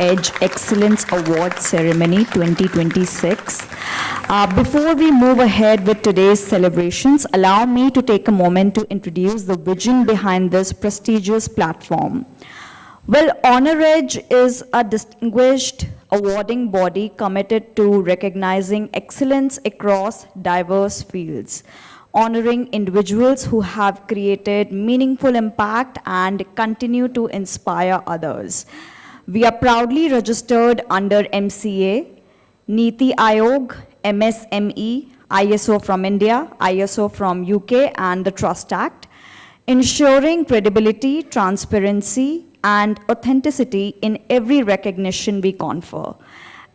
Edge Excellence Award Ceremony 2026. Before we move ahead with today's celebrations, allow me to take a moment to introduce the vision behind this prestigious platform. Well, Honor Edge is a distinguished awarding body committed to recognizing excellence across diverse fields, honoring individuals who have created meaningful impact and continue to inspire others. We are proudly registered under MCA, Niti Aayog, MSME, ISO from India, ISO from UK, and the Trust Act, ensuring credibility, transparency, and authenticity in every recognition we confer.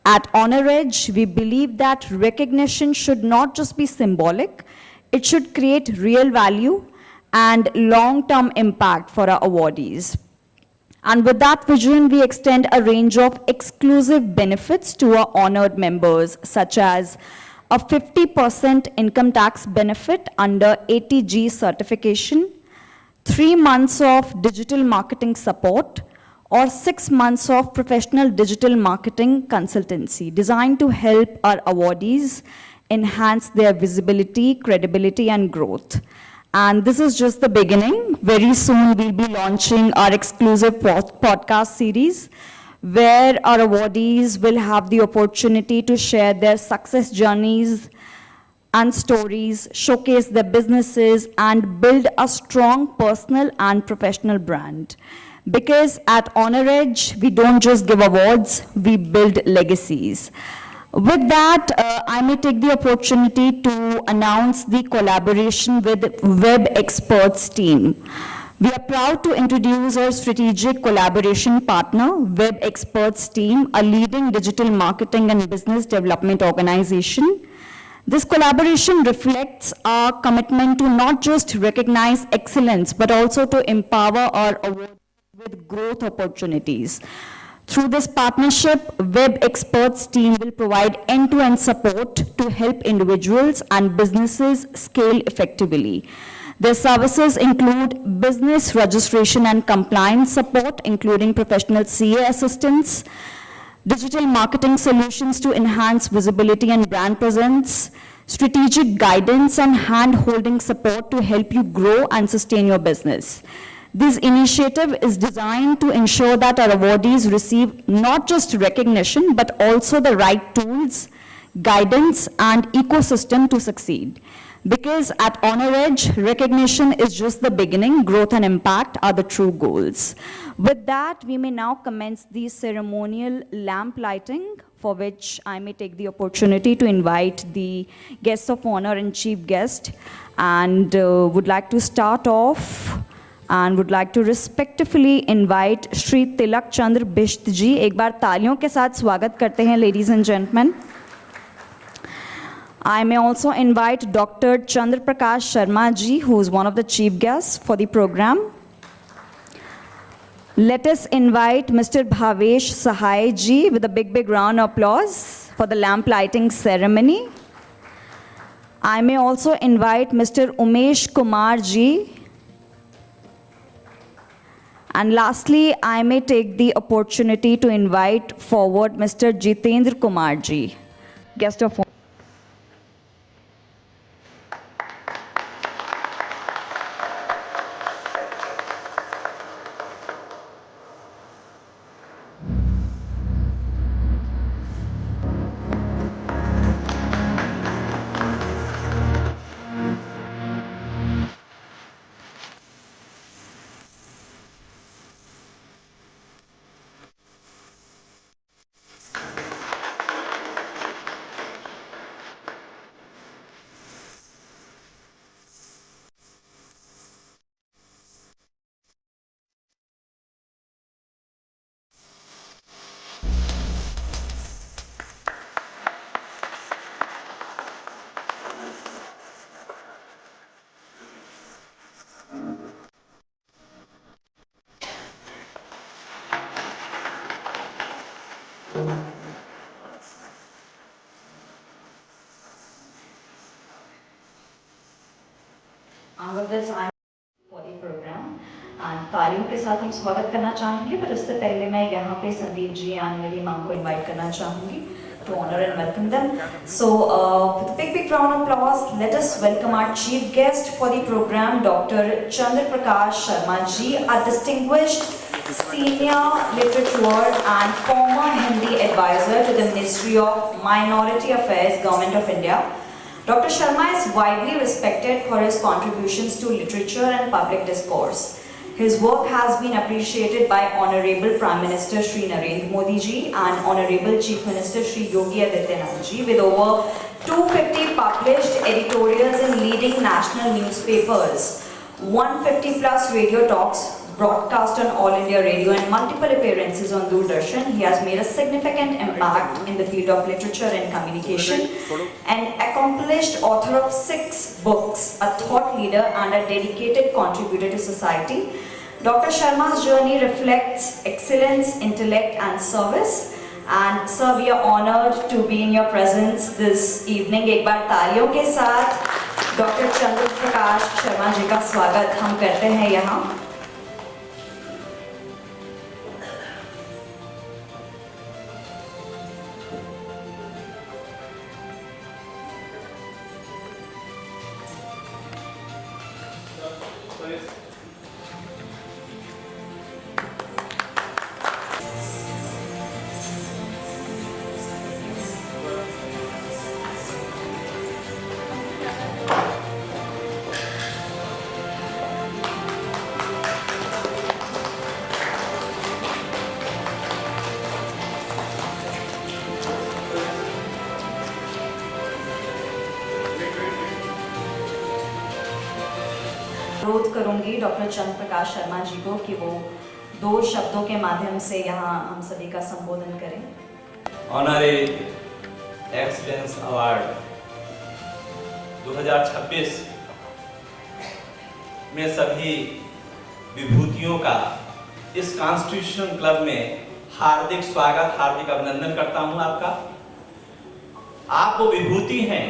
At Honor Edge, we believe that recognition should not just be symbolic, it should create real value and long-term impact for our awardees. And with that vision, we extend a range of exclusive benefits to our honored members, such as a 50% income tax benefit under ATG certification, 3 months of digital marketing support, or 6 months of professional digital marketing consultancy designed to help our awardees enhance their visibility, credibility, and growth. And this is just the beginning. Very soon we'll be launching our exclusive podcast series where our awardees will have the opportunity to share their success journeys and stories, showcase their businesses, and build a strong personal and professional brand. Because at Honor Edge, we don't just give awards, we build legacies. With that, I may take the opportunity to announce the collaboration with Web Experts team. We are proud to introduce our strategic collaboration partner, Web Experts team, a leading digital marketing and business development organization. This collaboration reflects our commitment to not just recognize excellence, but also to empower our awardees with growth opportunities. Through this partnership, Web Experts team will provide end-to-end support to help individuals and businesses scale effectively. Their services include business registration and compliance support, including professional CA assistance, digital marketing solutions to enhance visibility and brand presence, strategic guidance and hand-holding support to help you grow and sustain your business. This initiative is designed to ensure that our awardees receive not just recognition, but also the right tools, guidance, and ecosystem to succeed. Because at Honor Edge, recognition is just the beginning, growth and impact are the true goals. With that, we may now commence the ceremonial lamp lighting, for which I may take the opportunity to invite the guests of honor and chief guest, and would like to start off and would like to respectfully invite Shri Tilak Chandra Bisht ji. एक बार तालियों के साथ स्वागत करते हैं, ladies and gentlemen. I may also invite Dr. Chandra Prakash Sharma ji, who is one of the chief guests for the program. Let us invite Mr. Bhavesh Sahai ji with a big round of applause for the lamp lighting ceremony. I may also invite Mr. Umesh Kumar ji. And lastly, I may take the opportunity to invite forward Mr. Jitendra Kumar ji, guest of honor. With this, I'm for the program, and तालियों तालियों के साथ हम स्वागत करना चाहेंगे, पर उससे पहले मैं यहाँ पे संदीप जी एंड मेरी माम को इनवाइट करना चाहूँगी to honor and welcome them. So, with a big round of applause, let us welcome our chief guest for the program, Dr. Chandra Prakash Sharma ji, a distinguished senior literature and former Hindi advisor to the Ministry of Minority Affairs, Government of India. Dr. Sharma is widely respected for his contributions to literature and public discourse. His work has been appreciated by Honorable Prime Minister Shri Narendra Modi ji and Honorable Chief Minister Shri Yogi Adityanath ji, with over 250 published editorials in leading national newspapers, 150 plus radio talks broadcast on All India Radio and multiple appearances on Doordarshan. He has made a significant impact in the field of literature and communication, an accomplished author of 6 books, a thought leader and a dedicated contributor to society. Dr. Sharma's journey reflects excellence, intellect and service. And sir, we are honored to be in your presence this evening. एक बार तालियों के साथ doctor Chandra Prakash Sharma जी का स्वागत हम करते हैं यहाँ। अनुरोध करूंगी डॉक्टर चंद्र प्रकाश शर्मा जी को कि वो 2 शब्दों के माध्यम से यहाँ हम सभी का संबोधन करें। ऑनरेबल एक्सीलेंस अवार्ड 2026 में सभी विभूतियों का इस कॉन्स्टिट्यूशन क्लब में हार्दिक स्वागत, हार्दिक अभिनंदन करता हूं आपका। आप वो विभूति हैं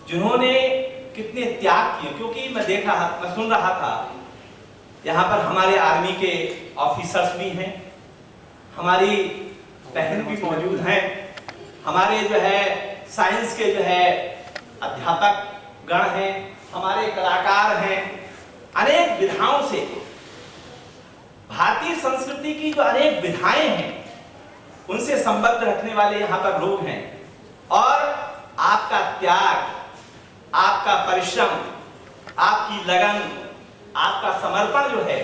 जिन्होंने कितने त्याग किए, क्योंकि मैं सुन रहा था यहाँ पर हमारे आर्मी के ऑफिसर्स भी हैं, हमारी बहन भी मौजूद हैं, हमारे जो है साइंस के जो है अध्यापक गण हैं, हमारे कलाकार हैं, अनेक विधाओं से भारतीय संस्कृति की जो अनेक विधाएं हैं उनसे संबद्ध रखने वाले यहाँ पर लोग हैं। और आपका त्याग, आपका परिश्रम, आपकी लगन, आपका समर्पण जो है,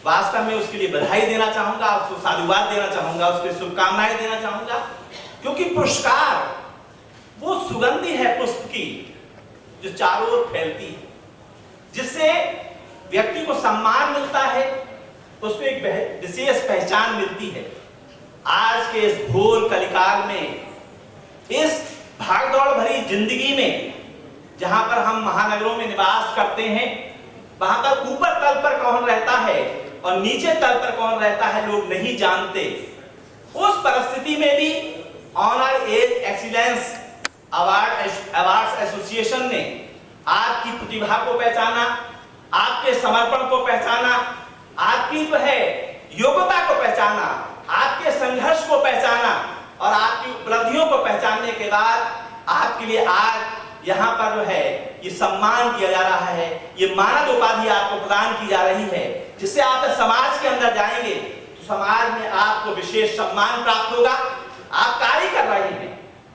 वास्तव में उसके लिए बधाई देना चाहूंगा, उसको साधुवाद देना चाहूंगा, उसके शुभकामनाएं देना चाहूंगा। क्योंकि पुरस्कार वो सुगंधी है पुष्प की जो चारों ओर फैलती है, जिससे व्यक्ति को सम्मान मिलता है, उसको एक विशेष पहचान मिलती है। आज के इस घोर कलिकाल में, इस भागदौड़ भरी जिंदगी में, जहां पर हम महानगरों में निवास करते हैं, वहां पर ऊपर तल पर कौन रहता है और नीचे तल पर कौन रहता है लोग नहीं जानते। उस परिस्थिति में भी honour as excellence awards association ने आपकी प्रतिभा को पहचाना, आपके समर्पण को पहचाना, आपकी जो है योग्यता को पहचाना, आपके संघर्ष को पहचाना और आपकी उपलब्धियों को पहचानने के बाद आपके लिए आज यहाँ पर जो है ये सम्मान किया जा रहा है, ये मानद उपाधि आपको प्रदान की जा रही है, जिससे आप समाज के अंदर जाएंगे तो समाज में आपको विशेष सम्मान प्राप्त होगा। आप कार्य कर रहे हैं,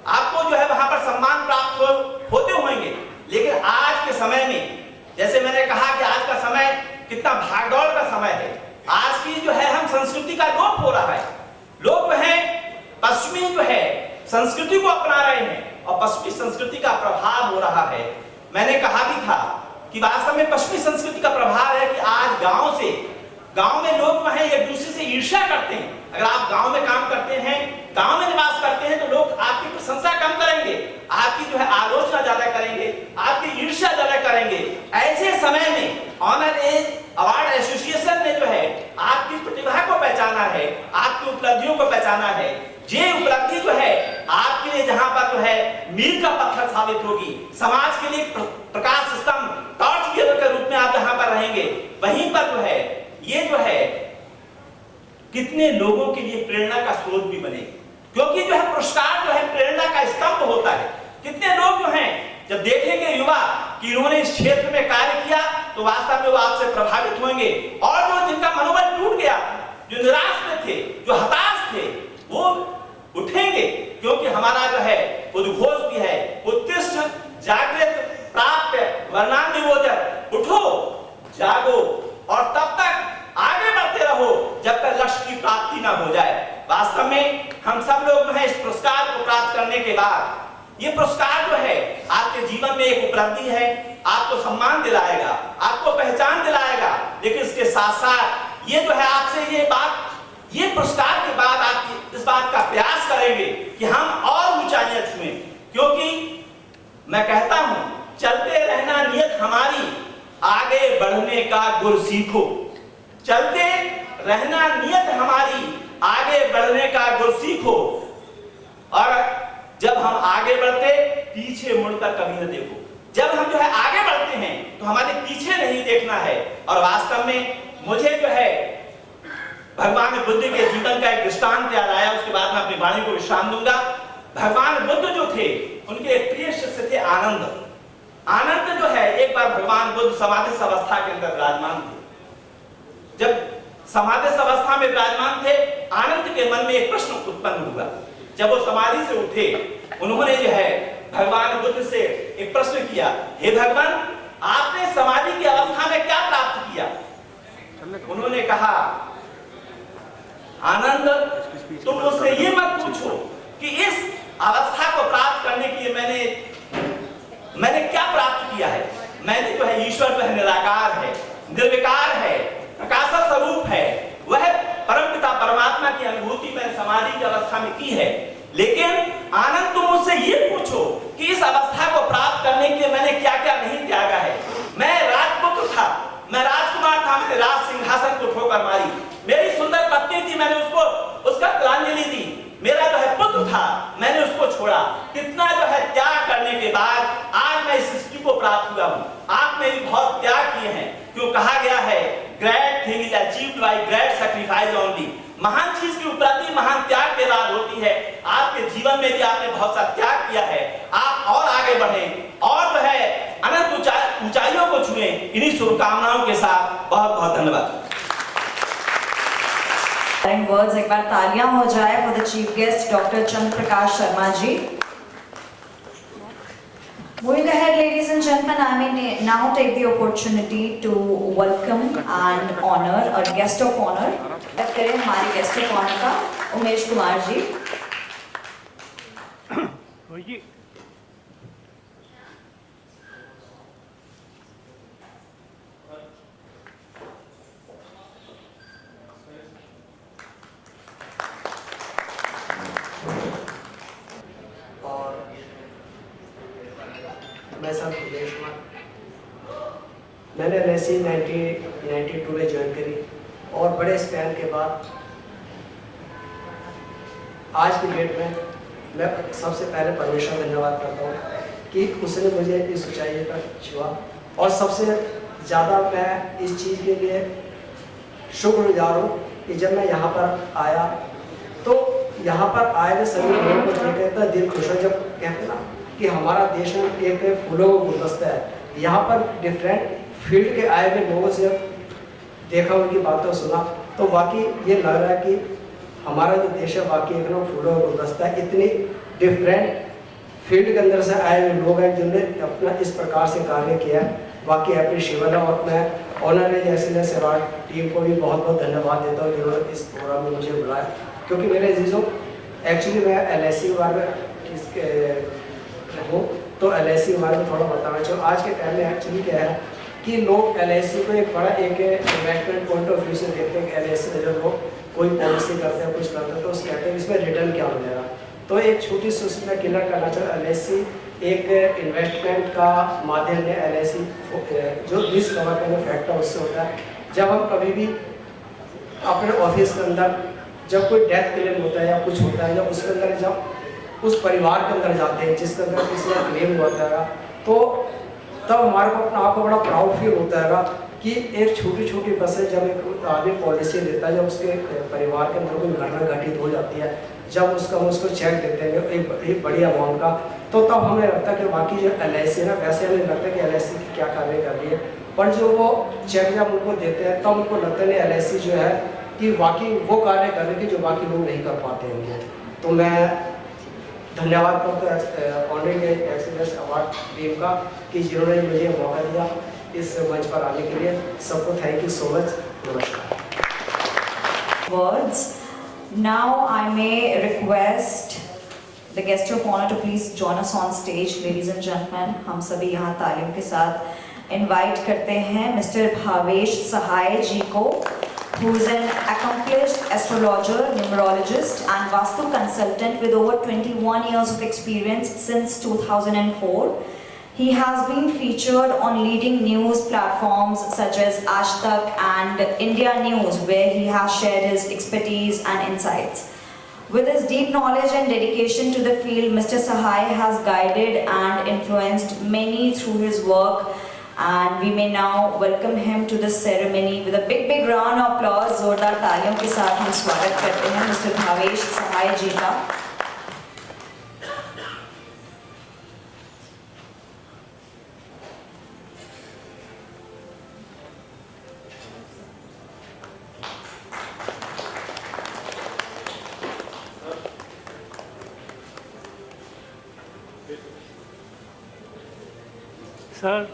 आपको जो है वहां पर सम्मान प्राप्त होते होंगे, लेकिन आज के समय में, जैसे मैंने कहा कि आज का समय कितना भागदौड़ का समय है, आज की जो है हम संस्कृति का लोप हो रहा है, लोग जो है पश्चिमी जो है संस्कृति को अपना रहे हैं और पश्चिमी संस्कृति का प्रभाव हो रहा है। मैंने कहा भी था कि वास्तव में पश्चिमी संस्कृति का प्रभाव है कि आज गांव में लोग वहां एक दूसरे से ईर्ष्या करते हैं। अगर आप गांव में काम करते हैं, गांव में निवास करते हैं, तो लोग आपकी प्रशंसा कम करेंगे, आपकी जो है आलोचना ज्यादा करेंगे, आपकी ईर्ष्या ज्यादा करेंगे। ऐसे समय में ऑनर एज अवार्ड एसोसिएशन ने जो है आपकी प्रतिभा को पहचाना है, आपकी उपलब्धियों को पहचाना है। ये उपलब्धि जो है आपके लिए जहां पर जो है मील का पत्थर साबित होगी, समाज के लिए प्रकाश स्तंभ, टॉर्च गियर के रूप में आप जहां पर बढ़ेंगे, वहीं पर जो है ये जो है कितने लोगों के लिए प्रेरणा का स्रोत भी बने, क्योंकि जो है पुरस्कार जो है प्रेरणा का स्तंभ होता है। कितने लोग जो हैं जब देखेंगे युवा कि इन्होंने इस क्षेत्र में कार्य किया तो वास्तव में वो आपसे प्रभावित होंगे, और जो जिनका मनोबल टूट गया, जो निराश में थे, जो हताश थे, वो उठेंगे, क्योंकि हमारा जो है उद्घोष भी है, उत्तिष्ठ जागृत प्राप्त वर्णान निबोधक, उठो जागो और तब तक आगे बढ़ते रहो जब तक लक्ष्य की प्राप्ति ना हो जाए। वास्तव में हम सब लोग जो है इस पुरस्कार को प्राप्त करने के बाद, ये पुरस्कार जो है आपके जीवन में एक उपलब्धि है, आपको सम्मान दिलाएगा, आपको पहचान दिलाएगा, लेकिन इसके साथ साथ ये जो है आपसे ये पुरस्कार के बाद आप इस बात का प्रयास करेंगे कि हम और ऊंचाइयां छुएं, क्योंकि मैं कहता हूं चलते रहना नियत हमारी, आगे बढ़ने का गुर सीखो। चलते रहना नियत हमारी, आगे बढ़ने का गुर सीखो। और जब हम आगे बढ़ते, पीछे मुड़कर कभी न देखो। जब हम जो है आगे बढ़ते हैं तो हमारे पीछे नहीं देखना है। और वास्तव में मुझे जो है भगवान बुद्ध के जीवन का एक दृष्टांत याद आया, उसके बाद मैं अपनी वाणी को विश्राम दूंगा। भगवान बुद्ध जो थे, उनके एक प्रिय शिष्य थे आनंद। आनंद जो है एक बार भगवान बुद्ध समाधि अवस्था के अंदर विराजमान थे। जब समाधि अवस्था में विराजमान थे, आनंद के मन में एक प्रश्न उत्पन्न हुआ। जब वो समाधि से उठे, उन्होंने जो है भगवान बुद्ध से एक प्रश्न किया, हे भगवान, आपने समाधि की अवस्था में क्या प्राप्त किया? उन्होंने कहा, आनंद, तुम मुझसे ये मत पूछो कि इस अवस्था को प्राप्त करने के लिए मैंने क्या प्राप्त किया है। मैंने जो है ईश्वर जो है निराकार है, निर्विकार है, प्रकाश स्वरूप है, वह परमपिता परमात्मा की अनुभूति मैंने समाधि की अवस्था में की है। लेकिन आनंद, तुम मुझसे ये पूछो कि इस अवस्था को प्राप्त करने के लिए मैंने क्या क्या नहीं त्यागा है। मैं राजपुत्र था, मैं राजकुमार था, मैंने राज सिंहासन को ठोकर मारी। मेरी सुंदर पत्नी थी, मैंने उसका तिलांजलि दी। मेरा जो है पुत्र था, मैंने उसको छोड़ा। कितना जो है त्याग करने के बाद आज मैं इस सृष्टि को प्राप्त हुआ हूँ। आपने भी बहुत त्याग किए हैं, क्यों कहा गया है, great thing is achieved by great sacrifice only. महान चीज की उपलब्धि महान त्याग के बाद होती है। आपके जीवन में भी आपने बहुत सा त्याग किया है। आप और आगे बढ़ें और जो है अनंत ऊंचाइयों को छुएं। इन्हीं शुभकामनाओं के साथ बहुत बहुत धन्यवाद। वर्ड्स, एक बार तालियां हो जाए for the chief guest doctor Chandra Prakash Sharma ji. Moving ahead, ladies and gentlemen, I may now take the opportunity to welcome and honor a guest of honor. बात करें हमारे गेस्ट ऑफ ऑनर का, उमेश कुमार जी। मैं सर उमेश कुमार, मैंने LIC 1992 में ज्वाइन करी और बड़े स्पैन के बाद आज की डेट में मैं सबसे पहले परमेश्वर का धन्यवाद करता हूँ कि उसने मुझे इस ऊंचाई पर छुआ। और सबसे ज़्यादा मैं इस चीज़ के लिए शुक्रगुजार हूँ कि जब मैं यहाँ पर आया तो यहाँ पर आए हुए सभी लोगों को देख कर दिल खुश हो। जब कहते ना कि हमारा देश में एक फूलों का गुलदस्ता है, यहाँ पर डिफरेंट फील्ड के आए हुए लोगों से देखा, उनकी बातों सुना, तो वाकई ये लग रहा है कि हमारा जो देश है वाकई एक ना फूलों का गुलदस्ता है। इतनी डिफरेंट फील्ड के अंदर से आए हुए लोग हैं जिन्होंने अपना इस प्रकार से कार्य किया है, वाकई अप्रिशिएबल है। और मैं ऑनरेरी एक्सीलेंस अवार्ड टीम को भी बहुत बहुत धन्यवाद देता हूँ जिन्होंने इस प्रोग्राम में मुझे बुलाया। क्योंकि मेरे अजीज़ों, एक्चुअली मैं LIC के बारे में इसके हूँ, तो LIC के बारे में थोड़ा बताना चाहूँ। आज के टाइम में एक्चुअली क्या है कि लोग LIC को एक बड़ा एक इन्वेस्टमेंट पॉइंट ऑफ व्यू से देखते हैं कि LIC में जब लोग कोई पॉलिसी करते हैं, कुछ करते हैं, तो उस कहते हैं इसमें रिटर्न क्या मिलेगा। तो एक छोटी सी उसमें क्लियर करना चाहूँ, LIC एक इन्वेस्टमेंट का माध्यम है। LIC जो रिस्क कवर करने फैक्टर उससे होता है। जब हम कभी भी अपने ऑफिस के अंदर जब कोई डेथ क्लेम होता है या कुछ होता है, जब उसके अंदर जब उस परिवार के अंदर जाते हैं जिसके अंदर किसी का क्लेम होता है, तो तब हमारे को अपना आप को बड़ा प्राउड फील होता है कि एक छोटी छोटी बसें जब एक आदमी पॉलिसी लेता है, जब उसके परिवार के अंदर कोई घटना घटित हो जाती है, जब उसको चेक देते हैं एक बड़ी अमाउंट का, तो तब हमें लगता है कि बाकी जो LIC है ना, वैसे हमें लगता है कि LIC की क्या कार्य कर रही है, पर जो वो चेक जब उनको देते हैं तब उनको लगता है LIC जो है कि वाकई वो कार्य कर रही है जो बाकी लोग नहीं कर पाते होंगे। तो मैं धन्यवाद करता हूँ ऑनरेबल एक्सीलेंस अवार्ड टीम का कि जिन्होंने मुझे मौका दिया इस मंच पर आने के लिए। सबको थैंक यू सो मच। नमस्कार। Words. Now I may request the guest of honor to please join us on stage, ladies and gentlemen. हम सभी यहाँ तालियों के साथ invite करते हैं Mr. भावेश सहाय जी को, who is an accomplished astrologer, numerologist and Vastu consultant with over 21 years of experience since 2004. He has been featured on leading news platforms such as Aaj Tak and India News, where he has shared his expertise and insights. With his deep knowledge and dedication to the field, Mr. Sahai has guided and influenced many through his work, and we may now welcome him to this ceremony with a big round of applause. जोरदार तालियों के साथ हम स्वागत करते हैं Mr. Bhavesh सहाय जी का। Sir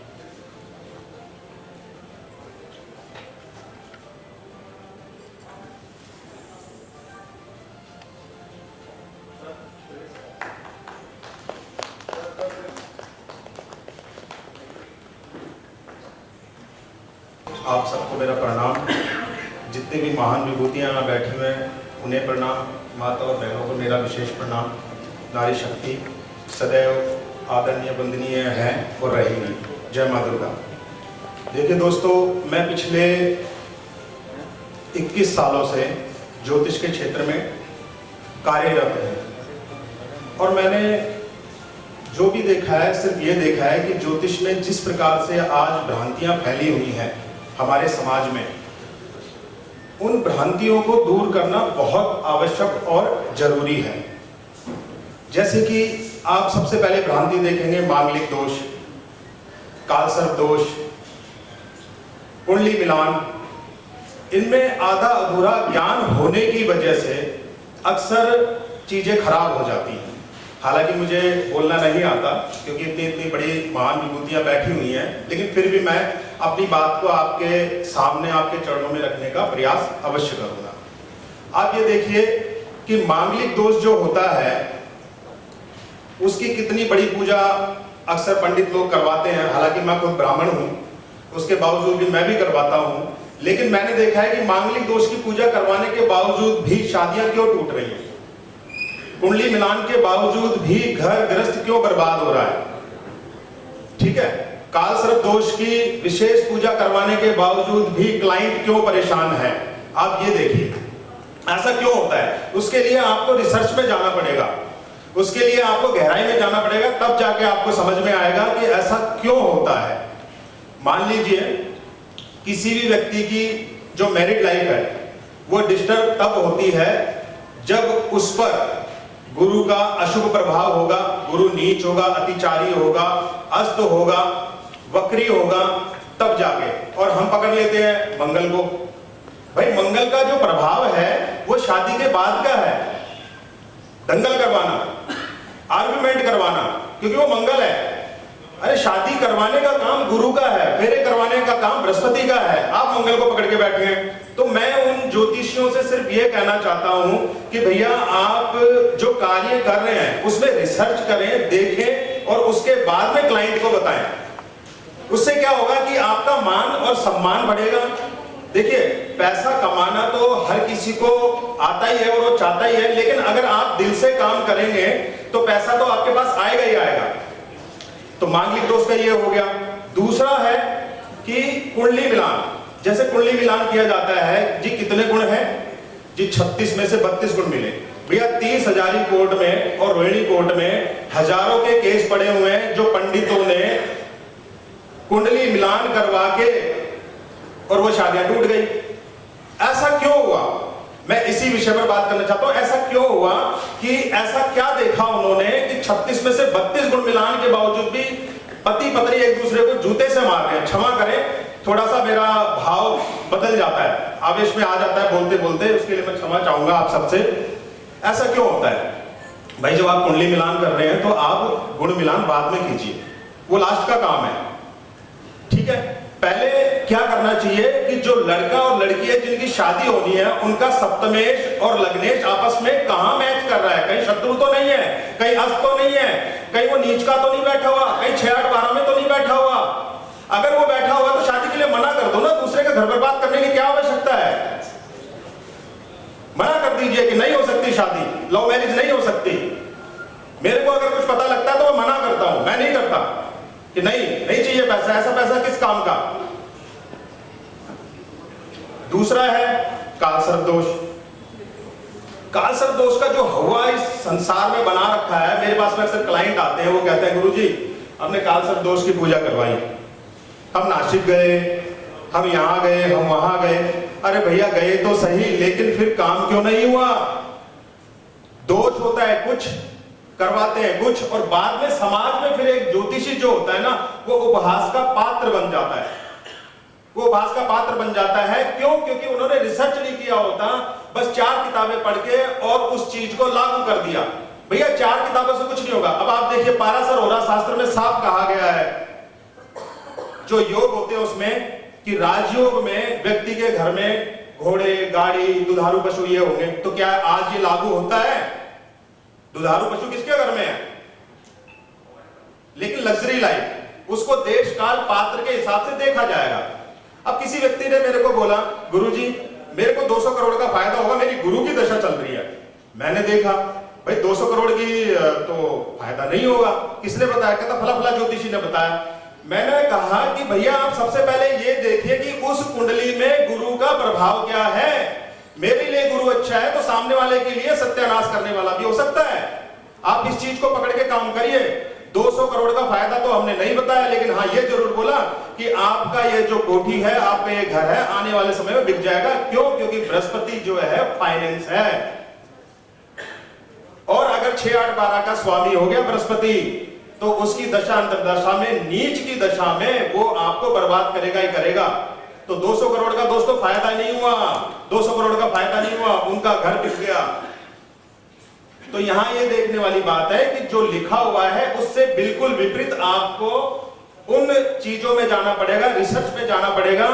आप सबको मेरा प्रणाम। जितने भी महान विभूतियाँ यहाँ बैठी हुए हैं उन्हें प्रणाम। माता और बहनों को मेरा विशेष प्रणाम। नारी शक्ति सदैव आदरणीय वंदनीय है और रहेगी। जय माँ दुर्गा। देखिए दोस्तों, मैं पिछले 21 सालों से ज्योतिष के क्षेत्र में कार्यरत हूँ और मैंने जो भी देखा है सिर्फ ये देखा है कि ज्योतिष में जिस प्रकार से आज भ्रांतियाँ फैली हुई हैं हमारे समाज में, उन भ्रांतियों को दूर करना बहुत आवश्यक और जरूरी है। जैसे कि आप सबसे पहले भ्रांति देखेंगे मांगलिक दोष, कालसर्प दोष, कुंडली मिलान। इनमें आधा अधूरा ज्ञान होने की वजह से अक्सर चीजें खराब हो जाती हैं। हालांकि मुझे बोलना नहीं आता क्योंकि इतनी बड़ी महान विभूतियां बैठी हुई हैं, लेकिन फिर भी मैं अपनी बात को आपके सामने आपके चरणों में रखने का प्रयास अवश्य करूंगा। आप ये देखिए कि मांगलिक दोष जो होता है उसकी कितनी बड़ी पूजा अक्सर पंडित लोग करवाते हैं। हालांकि मैं खुद ब्राह्मण हूं, उसके बावजूद भी मैं भी करवाता हूं, लेकिन मैंने देखा है कि मांगलिक दोष की पूजा करवाने के बावजूद भी शादियां क्यों टूट रही हैं, कुंडली मिलान के बावजूद भी घर गृहस्थ क्यों बर्बाद हो रहा है। ठीक है, कालसर्प दोष की विशेष पूजा करवाने के बावजूद भी क्लाइंट क्यों परेशान है। आप ये देखिए ऐसा क्यों होता है। उसके लिए आपको रिसर्च में जाना पड़ेगा, उसके लिए आपको गहराई में जाना पड़ेगा, तब जाके आपको समझ में आएगा कि ऐसा क्यों होता है। मान लीजिए किसी भी व्यक्ति की जो मैरिड लाइफ है वो डिस्टर्ब तब होती है जब उस पर गुरु का अशुभ प्रभाव होगा, गुरु नीच होगा, अतिचारी होगा, अस्त होगा, वक्री होगा, तब जाके। और हम पकड़ लेते हैं मंगल को। भाई मंगल का जो प्रभाव है वो शादी के बाद का है। दंगल करवाना, आर्गुमेंट करवाना, क्योंकि वो मंगल है। अरे शादी करवाने का काम गुरु का है, फेरे करवाने का काम बृहस्पति का है। आप मंगल को पकड़ के बैठे हैं। तो मैं उन ज्योतिषियों से सिर्फ ये कहना चाहता हूं कि भैया आप जो कार्य कर रहे हैं उसमें रिसर्च करें, देखें और उसके बाद में क्लाइंट को बताएं। उससे क्या होगा कि आपका मान और सम्मान बढ़ेगा। देखिए पैसा कमाना तो हर किसी को आता ही है और वो चाहता ही है, लेकिन अगर आप दिल से काम करेंगे तो पैसा तो आपके पास आएगा ही आएगा। तो मांगलिक दोष का ये हो गया। दूसरा है कि कुंडली मिलान। जैसे कुंडली मिलान किया जाता है जी, कितने गुण हैं जी? 36 में से 32 गुण मिले। भैया 30 हजारी कोर्ट में और रोहिणी कोर्ट में हजारों के केस पड़े हुए हैं जो पंडितों ने कुंडली मिलान करवा के और वो शादियां टूट गई। ऐसा क्यों हुआ? मैं इसी विषय पर बात करना चाहता हूं। ऐसा क्यों हुआ कि ऐसा क्या देखा उन्होंने कि 36 में से 32 गुण मिलान के बावजूद भी पति पत्नी एक दूसरे को जूते से मार रहे हैं। क्षमा करें, थोड़ा सा मेरा भाव बदल जाता है, आवेश में आ जाता है बोलते बोलते, उसके लिए मैं क्षमा चाहूंगा आप सबसे। ऐसा क्यों होता है भाई? जब आप कुंडली मिलान कर रहे हैं तो आप गुण मिलान बाद में कीजिए, वो लास्ट का काम है, ठीक है? पहले क्या करना चाहिए कि जो लड़का और लड़की है जिनकी शादी होनी है, उनका सप्तमेश और लग्नेश आपस में कहां मैच कर रहा है? कहीं शत्रु तो नहीं है, कहीं अस्त तो नहीं है, कहीं वो नीच का तो नहीं बैठा हुआ, कहीं 6, 8, 12 में तो नहीं बैठा हुआ। अगर वो बैठा हुआ तो शादी के लिए मना कर दो ना, दूसरे का घर बर्बाद करने की क्या आवश्यकता है? मना कर दीजिए कि नहीं हो सकती शादी, लव मैरिज नहीं हो सकती। मेरे को अगर कुछ पता लगता है तो मैं मना करता हूं, मैं नहीं करता कि नहीं चाहिए पैसा, ऐसा पैसा किस काम का। दूसरा है काल सर्प दोष। काल सर्प दोष का जो हवा इस संसार में बना रखा है, मेरे पास में अक्सर क्लाइंट आते हैं, वो कहते हैं गुरुजी हमने काल सर्प दोष की पूजा करवाई, हम नासिक गए, हम यहां गए, हम वहां गए। अरे भैया गए तो सही, लेकिन फिर काम क्यों नहीं हुआ? दोष होता है कुछ, करवाते हैं कुछ, और बाद में समाज में फिर एक ज्योतिषी जो होता है ना, वो उपहास का पात्र बन जाता है। वो उपहास का पात्र बन जाता है क्यों? क्योंकि उन्होंने रिसर्च नहीं किया होता, बस 4 किताबें पढ़ के और उस चीज को लागू कर दिया। भैया 4 किताबों से कुछ नहीं होगा। अब आप देखिए पाराशर होरा शास्त्र में साफ कहा गया है, जो योग होते हैं उसमें, कि राजयोग में व्यक्ति के घर में घोड़े, गाड़ी, दुधारू पशु ये होंगे। तो क्या आज ये लागू होता है? दुधारू पशु किसके घर में है? लेकिन लग्जरी लाइफ, उसको देश काल पात्र के हिसाब से देखा जाएगा। अब किसी व्यक्ति ने मेरे को बोला गुरुजी मेरे को 200 करोड़ का फायदा होगा, मेरी गुरु की दशा चल रही है। मैंने देखा भाई 200 करोड़ की तो फायदा नहीं होगा। किसने बताया? कहता फला फला ज्योतिषी ने बताया। मैंने कहा कि भैया आप सबसे पहले ये देखिए कि उस कुंडली में गुरु का प्रभाव क्या है। मेरे लिए गुरु अच्छा है तो सामने वाले के लिए सत्यानाश करने वाला भी हो सकता है। आप इस चीज को पकड़ के काम करिए। 200 करोड़ का फायदा तो हमने नहीं बताया, लेकिन हाँ ये जरूर बोला कि आपका ये जो कोठी है, आपका ये घर है, आने वाले समय में बिक जाएगा। क्यों? क्योंकि बृहस्पति जो है फाइनेंस है, और अगर 6, 8, 12 का स्वामी हो गया बृहस्पति, तो उसकी दशा अंतर्दशा में, नीच की दशा में वो आपको बर्बाद करेगा ही करेगा। तो 200 करोड़ का दोस्तों फायदा नहीं हुआ, 200 करोड़ का फायदा नहीं हुआ, उनका घर बिक गया। तो यहां ये देखने वाली बात है कि जो लिखा हुआ है उससे बिल्कुल विपरीत आपको उन चीजों में जाना पड़ेगा, रिसर्च में जाना पड़ेगा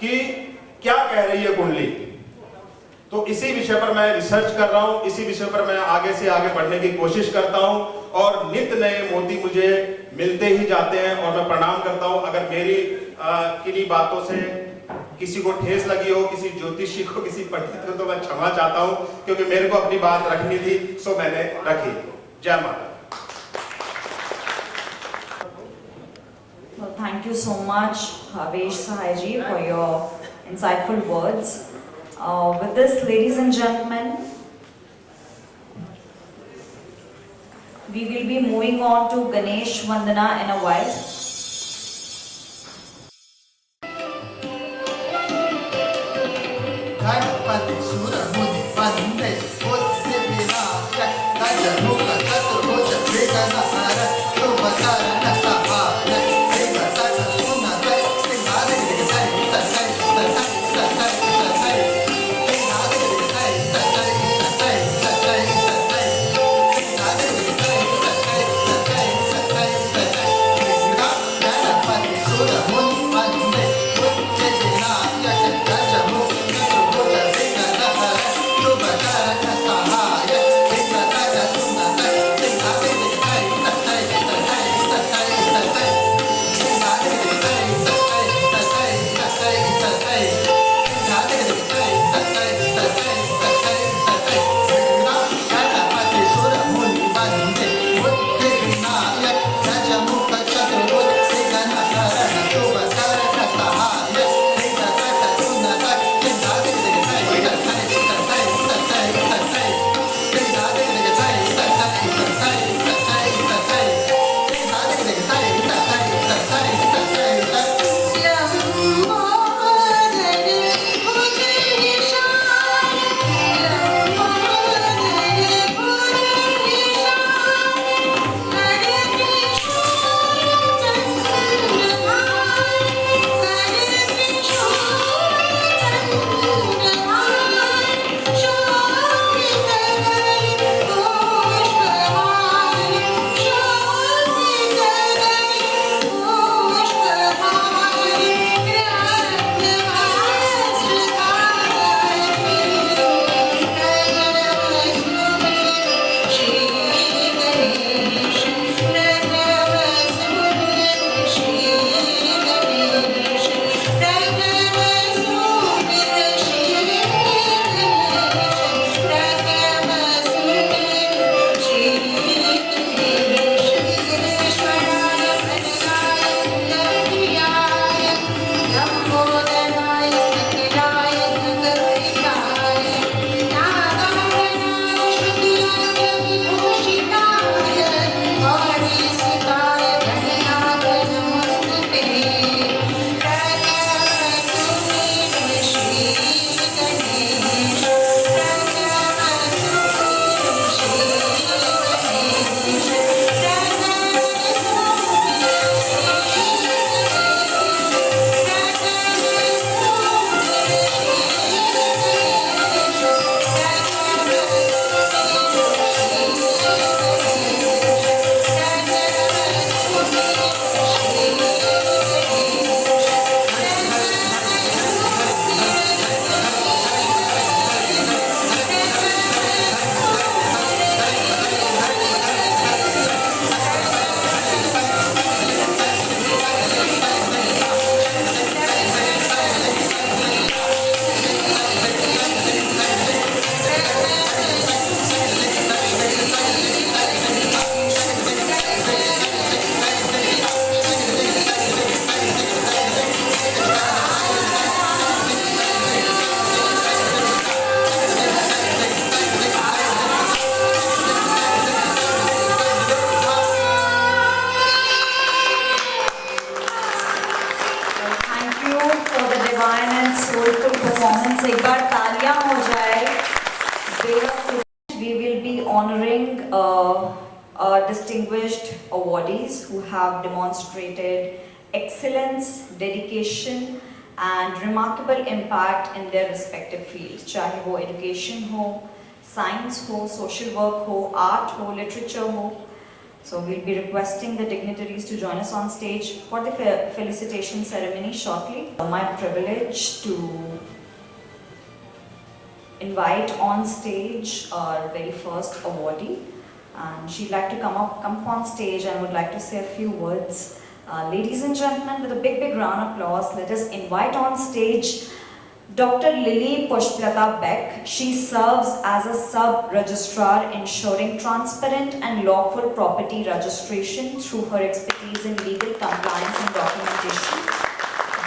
कि क्या कह रही है कुंडली। तो इसी विषय पर मैं रिसर्च कर रहा हूं, इसी विषय पर मैं आगे से आगे बढ़ने की कोशिश करता हूं, और नित्य नए मोती मुझे मिलते ही जाते हैं, और मैं प्रणाम करता हूं। अगर मेरी किन्हीं बातों से किसी को ठेस लगी हो, किसी ज्योतिषी को, किसी पंडित को, तो मैं क्षमा चाहता हूं, क्योंकि मेरे को अपनी बात रखनी थी, सो मैंने रखी। जय माता। Well, thank you so much, Havesh Sahai ji, for your insightful words. With this, ladies and gentlemen, we will be moving on to Ganesh Vandana in a while. Ganpati सुर मुनि वंदे बुद्धि विनाशक गजमुख चतुर्भुज विघ्नहर शुभकर्ण सहाय देवतन सुनदय सिंहारि हृदय ततय ततय ततय ततय सिंहारि हृदय ततय ततय ततय ततय सिंहारि हृदय ततय ततय ततय ततय गणपति सुर मुनि वंदे बुद्धि विनाशक गजमुख चतुर्भुज विघ्नहर शुभकर्ण सहाय देवतन सुनदय honoring distinguished awardees who have demonstrated excellence, dedication and remarkable impact in their respective fields, चाहे वो education हो, science हो, social work हो, art हो, literature हो. So we'll be requesting the dignitaries to join us on stage for the felicitation ceremony shortly. My privilege to invite on stage our very first awardee, and she'd like to come on stage and would like to say a few words. Ladies and gentlemen, with a big round of applause, let us invite on stage Dr. Lily Pushpalata Beck. She serves as a sub-registrar ensuring transparent and lawful property registration through her expertise in legal compliance and documentation.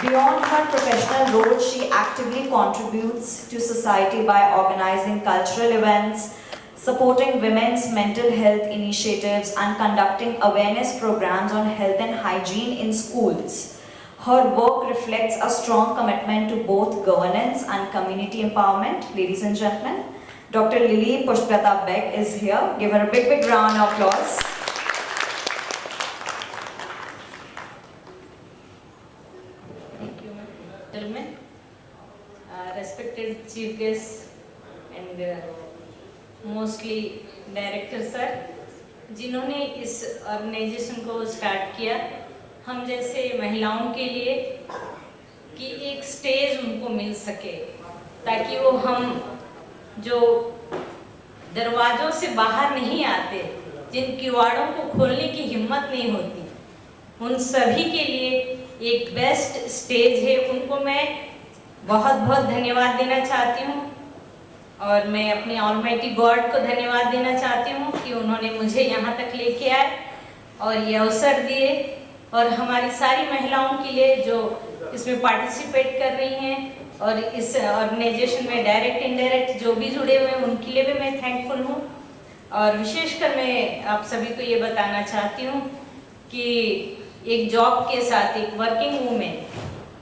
Beyond her professional role, she actively contributes to society by organizing cultural events, supporting women's mental health initiatives and conducting awareness programs on health and hygiene in schools. Her work reflects a strong commitment to both governance and community empowerment. Ladies and gentlemen, Dr. Lily Pushpalata Beck is here. Give her a big round of applause. Thank you, gentlemen, respected chief guests and mostly director sir जिन्होंने इस organisation को start किया हम जैसे महिलाओं के लिए कि एक स्टेज उनको मिल सके ताकि वो हम जो दरवाज़ों से बाहर नहीं आते, जिन किवाड़ों को खोलने की हिम्मत नहीं होती, उन सभी के लिए एक बेस्ट स्टेज है। उनको मैं बहुत धन्यवाद देना चाहती हूँ और मैं अपने ऑलमाइटी गॉड को धन्यवाद देना चाहती हूँ कि उन्होंने मुझे यहाँ तक लेके आए और ये अवसर दिए और हमारी सारी महिलाओं के लिए जो इसमें पार्टिसिपेट कर रही हैं और इस ऑर्गेनाइजेशन में डायरेक्ट इनडायरेक्ट जो भी जुड़े हुए हैं उनके लिए भी मैं थैंकफुल हूँ। और विशेषकर मैं आप सभी को ये बताना चाहती हूँ कि एक जॉब के साथ एक वर्किंग वूमेन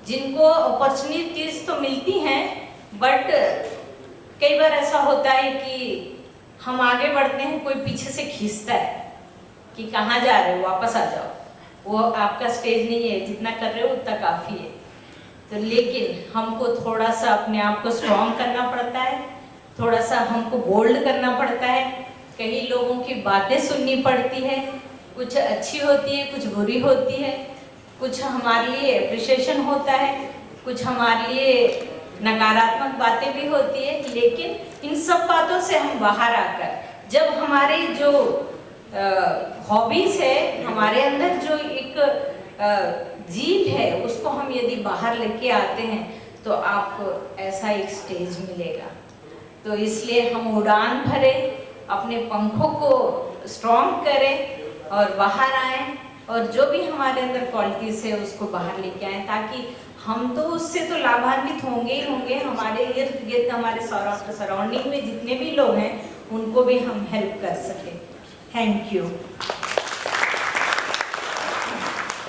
जिनको अपॉर्चुनिटीज़ तो मिलती हैं बट कई बार ऐसा होता है कि हम आगे बढ़ते हैं, कोई पीछे से खींचता है कि कहाँ जा रहे हो, वापस आ जाओ, वो आपका स्टेज नहीं है, जितना कर रहे हो उतना काफ़ी है। तो लेकिन हमको थोड़ा सा अपने आप को स्ट्रॉन्ग करना पड़ता है, थोड़ा सा हमको बोल्ड करना पड़ता है, कई लोगों की बातें सुननी पड़ती है, कुछ अच्छी होती है, कुछ बुरी होती है, कुछ हमारे लिए एप्रिशिएशन होता है, कुछ हमारे लिए नकारात्मक बातें भी होती है। लेकिन इन सब बातों से हम बाहर आकर जब हमारे जो हॉबीज़ है, हमारे अंदर जो एक जीव है, उसको हम यदि बाहर लेके आते हैं तो आपको ऐसा एक स्टेज मिलेगा। तो इसलिए हम उड़ान भरें, अपने पंखों को स्ट्रॉन्ग करें और बाहर आएं और जो भी हमारे अंदर क्वालिटीज़ है उसको बाहर लेके आएं ताकि हम तो उससे तो लाभान्वित होंगे ही होंगे, हमारे इर्द गिर्द हमारे सराउंडिंग में जितने भी लोग हैं उनको भी हम हेल्प कर सकें। Thank you.